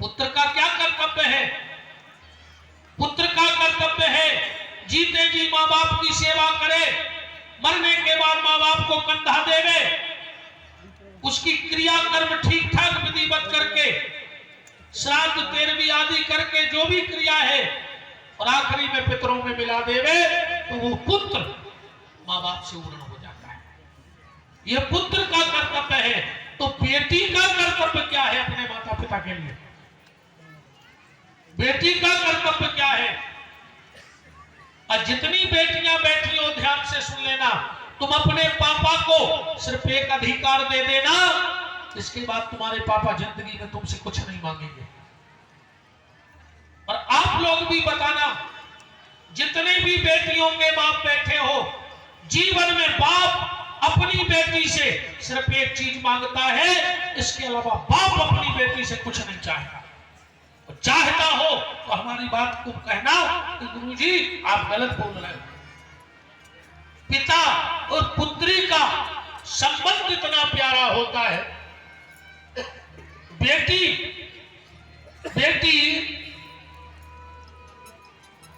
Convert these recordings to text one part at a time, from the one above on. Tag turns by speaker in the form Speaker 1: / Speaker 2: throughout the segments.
Speaker 1: पुत्र का क्या कर्तव्य है? पुत्र का कर्तव्य है जीते जी माँ बाप की सेवा करे, मरने के बाद माँ बाप को कंधा देवे, उसकी क्रिया कर्म ठीक ठाक विधिवत करके, श्राद्ध तेरहवीं आदि करके जो भी क्रिया है, और आखिरी में पितरों में मिला देवे, तो वो पुत्र माँ बाप से उड़न हो जाता है। यह पुत्र का कर्तव्य है। तो बेटी का कर्तव्य क्या है अपने माता पिता के लिए? बेटी का कर्तव्य क्या है? और जितनी बेटियां बैठी हो ध्यान से सुन लेना, तुम अपने पापा को सिर्फ एक अधिकार दे देना, इसके बाद तुम्हारे पापा जिंदगी में तुमसे कुछ नहीं मांगेंगे। और आप लोग भी बताना, जितने भी बेटियों के बाप बैठे हो, जीवन में बाप अपनी बेटी से सिर्फ एक चीज मांगता है, इसके अलावा बाप अपनी बेटी से कुछ नहीं चाहता। और चाहता हो तो हमारी बात को कहना कि गुरुजी आप गलत बोल रहे हो। पिता और पुत्री का संबंध इतना प्यारा होता है। बेटी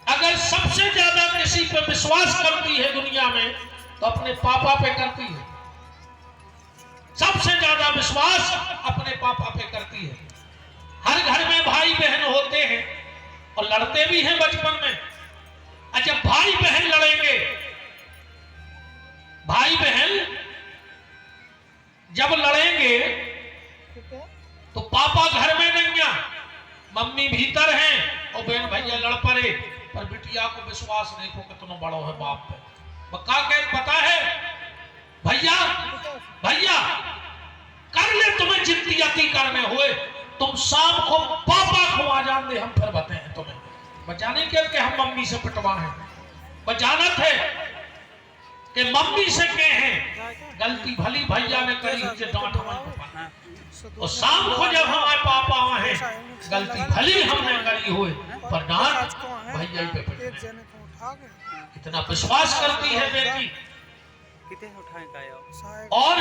Speaker 1: अगर सबसे ज्यादा किसी पे विश्वास करती है दुनिया में, तो अपने पापा पे करती है। सबसे ज्यादा विश्वास अपने पापा पे करती है। हर घर में भाई बहन होते हैं और लड़ते भी हैं बचपन में। अच्छा, भाई बहन लड़ेंगे, भाई बहन जब लड़ेंगे तो पापा घर में नहीं है, मम्मी भीतर हैं और बहन भैया लड़ पड़े, पर बिटिया को विश्वास नहीं को कितना बड़ा है बाप पे। बका के पता है भैया भैया कर ले, तुम्हें जितनी अति करने हुए, तुम शाम को पापा को आ जान दे, हम फिर बताएं तुम्हें। बचाने के हम मम्मी से पिटवा है, बजानत है कि मम्मी से कहे हैं गलती भली भैया ने करी, मुझे डांट और शाम को जब हमारे पापा आए गलती भली हमने करी हुए, पर डांट भैया ही पे पिटे। इतना विश्वास करती है बेटी। और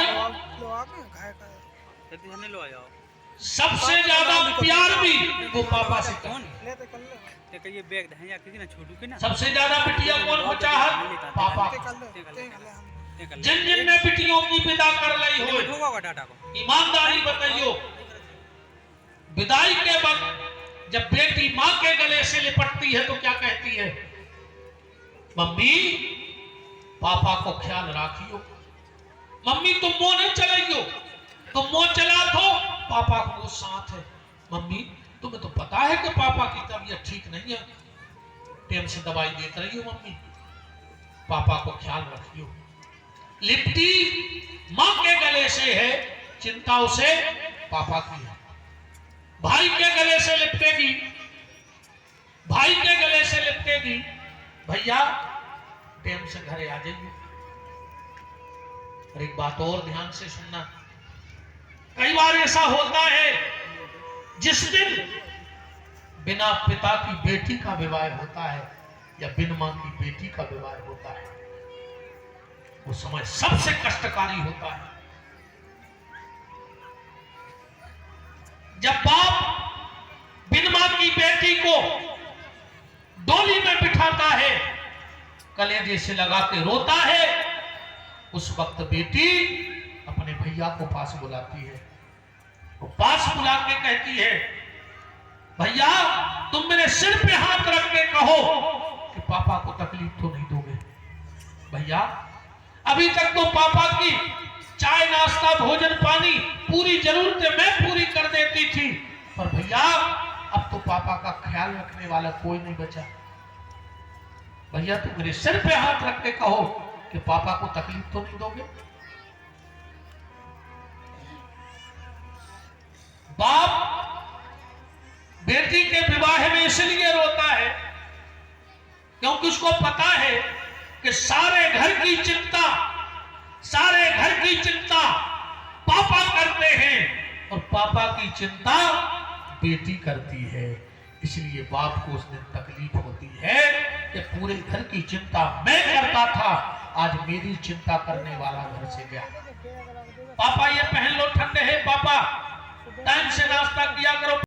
Speaker 1: सबसे ज्यादा प्यार भी वो पापा से करती है। सबसे ज्यादा बिटिया कौन को चाहत? पापा। जिन जिन ने बिटियों की विदा कर ली हो, ईमानदारी बताइयो, विदाई के वक्त जब बेटी माँ के गले से लिपटती है तो क्या कहती है? मम्मी पापा को ख्याल रखियो। मम्मी तुम मुंह नहीं चलाइयो, तुम मुंह चला दो पापा को साथ है। मम्मी तुम्हें तो पता है कि पापा की तबीयत ठीक नहीं है, टाइम से दवाई देते रहियो, मम्मी पापा को ख्याल रखियो। लिपटी माँ के गले से है, चिंता उसे पापा की है। भाई के गले से लिपटेगी, भाई के गले से लिपटेगी, भैया टाइम से घरे आ जाइए। और एक बात और ध्यान से सुनना, कई बार ऐसा होता है जिस दिन बिना पिता की बेटी का विवाह होता है या बिन मां की बेटी का विवाह होता है, वो समय सबसे कष्टकारी होता है। जब बाप बिन मां की बेटी को डोली में बिठाता है, कलेजे से लगा के रोता है, उस वक्त बेटी अपने भैया को पास बुलाती है। वो पास बुला के कहती है, भैया तुम मेरे सिर पे हाथ रख के कहो कि पापा को तकलीफ तो नहीं दोगे। भैया अभी तक तो पापा की चाय नाश्ता भोजन पानी पूरी जरूरतें मैं पूरी कर देती थी, पर भैया अब तो पापा का ख्याल रखने वाला कोई नहीं बचा। भैया तुम मेरे सिर पे हाथ रख के कहो कि पापा को तकलीफ तो नहीं दोगे। बाप बेटी के विवाह में इसलिए रोता है क्योंकि उसको पता है कि सारे घर की चिंता पापा करते हैं और पापा की चिंता बेटी करती है। इसलिए बाप को उस दिन तकलीफ होती है कि पूरे घर की चिंता मैं करता था, आज मेरी चिंता करने वाला घर से गया। पापा ये पहन लो ठंडे है, पापा टाइम से नाश्ता किया करो।